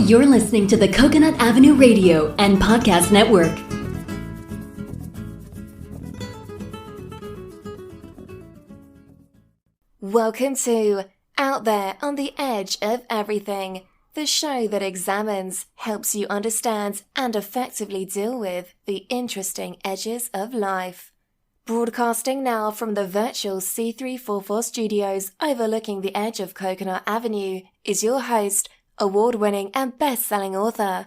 You're listening to the Coconut Avenue Radio and Podcast Network. Welcome to Out There on the Edge of Everything, the show that examines, helps you understand, and effectively deal with the interesting edges of life. Broadcasting now from the virtual C344 studios overlooking the edge of Coconut Avenue is your host, award-winning and best-selling author,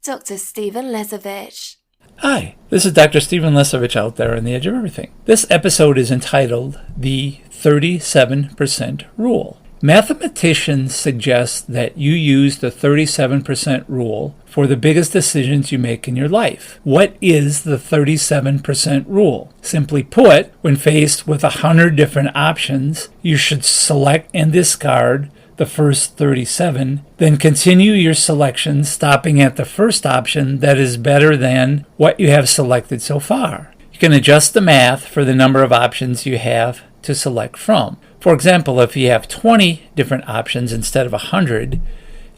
Dr. Stephen Lesovich. Hi, this is Dr. Stephen Lesovich out there on the edge of everything. This episode is entitled The 37% Rule. Mathematicians suggest that you use the 37% rule for the biggest decisions you make in your life. What is the 37% rule? Simply put, when faced with 100 different options, you should select and discard the first 37, then continue your selection, stopping at the first option that is better than what you have selected so far. You can adjust the math for the number of options you have to select from. For example, if you have 20 different options instead of 100,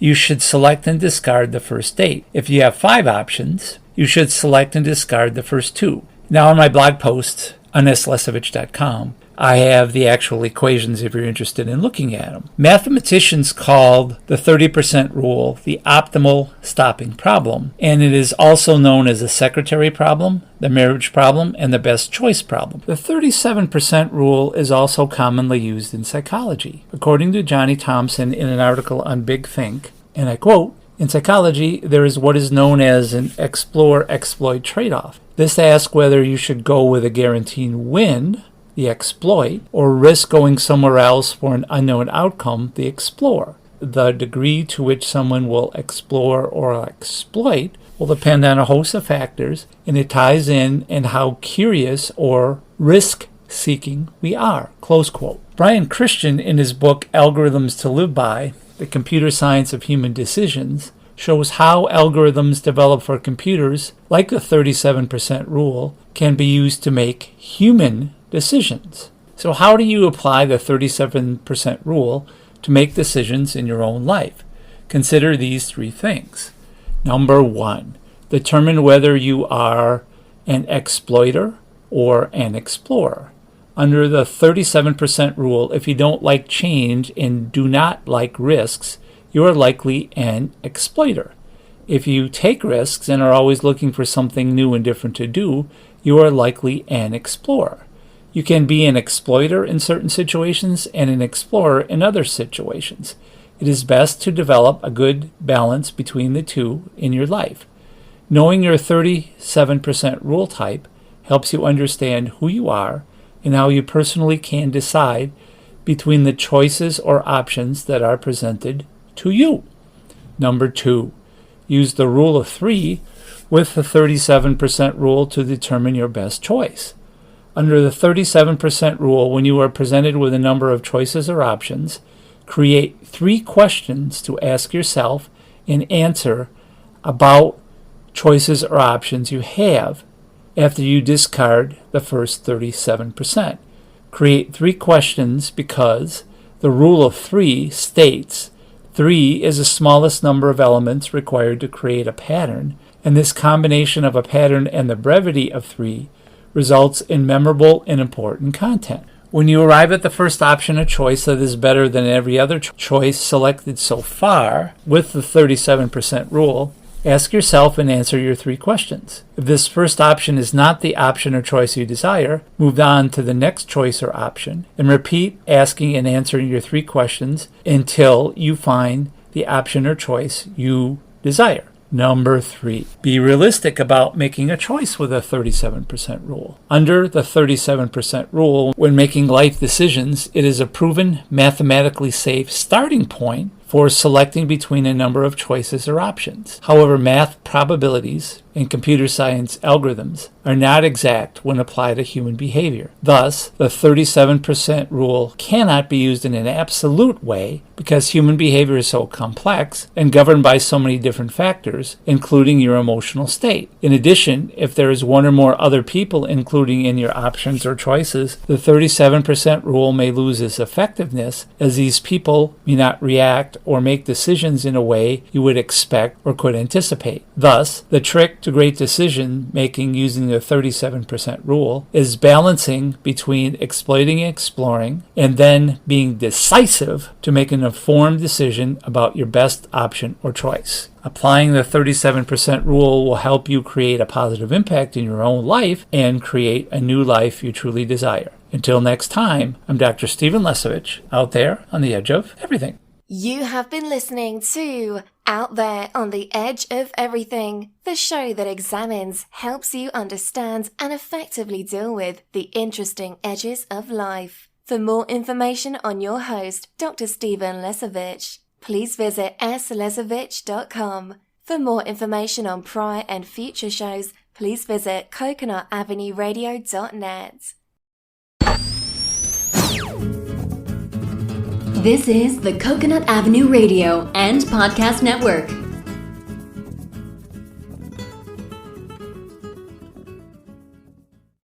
you should select and discard the first 8. If you have 5 options, you should select and discard the first 2. Now on my blog post on slesovich.com, I have the actual equations if you're interested in looking at them. Mathematicians called the 30% rule the optimal stopping problem, and it is also known as the secretary problem, the marriage problem, and the best choice problem. The 37% rule is also commonly used in psychology. According to Johnny Thompson in an article on Big Think, and I quote, "In psychology, there is what is known as an explore-exploit trade-off. This asks whether you should go with a guaranteed win, the exploit, or risk going somewhere else for an unknown outcome, the explore. The degree to which someone will explore or exploit will depend on a host of factors, and it ties in how curious or risk-seeking we are." Close quote. Brian Christian, in his book Algorithms to Live By, The Computer Science of Human Decisions, shows how algorithms developed for computers, like the 37% rule, can be used to make human decisions. So how do you apply the 37% rule to make decisions in your own life? Consider these 3 things. Number 1, determine whether you are an exploiter or an explorer. Under the 37% rule, if you don't like change and do not like risks, you are likely an exploiter. If you take risks and are always looking for something new and different to do, you are likely an explorer. You can be an exploiter in certain situations and an explorer in other situations. It is best to develop a good balance between the two in your life. Knowing your 37% rule type helps you understand who you are and how you personally can decide between the choices or options that are presented to you. Number 2, use the rule of 3 with the 37% rule to determine your best choice. Under the 37% rule, when you are presented with a number of choices or options, create 3 questions to ask yourself and answer about choices or options you have after you discard the first 37%. Create 3 questions because the rule of 3 states 3 is the smallest number of elements required to create a pattern, and this combination of a pattern and the brevity of 3 results in memorable and important content. When you arrive at the first option or choice that is better than every other choice selected so far with the 37% rule, ask yourself and answer your 3 questions. If this first option is not the option or choice you desire, move on to the next choice or option and repeat asking and answering your 3 questions until you find the option or choice you desire. Number 3, be realistic about making a choice with a 37% rule. Under the 37% rule, when making life decisions, it is a proven mathematically safe starting point for selecting between a number of choices or options. However, math probabilities and computer science algorithms are not exact when applied to human behavior. Thus, the 37% rule cannot be used in an absolute way because human behavior is so complex and governed by so many different factors, including your emotional state. In addition, if there is one or more other people including in your options or choices, the 37% rule may lose its effectiveness as these people may not react or make decisions in a way you would expect or could anticipate. Thus, the trick to great decision making using the 37% rule is balancing between exploiting and exploring, and then being decisive to make an informed decision about your best option or choice. Applying the 37% rule will help you create a positive impact in your own life and create a new life you truly desire. Until next time, I'm Dr. Stephen Lesovich, out there on the edge of everything. You have been listening to Out There on the Edge of Everything, the show that examines, helps you understand, and effectively deal with the interesting edges of life. For more information on your host, Dr. Stephen Lesovich, please visit slesovich.com. For more information on prior and future shows, please visit coconutavenueradio.net. This is the Coconut Avenue Radio and Podcast Network.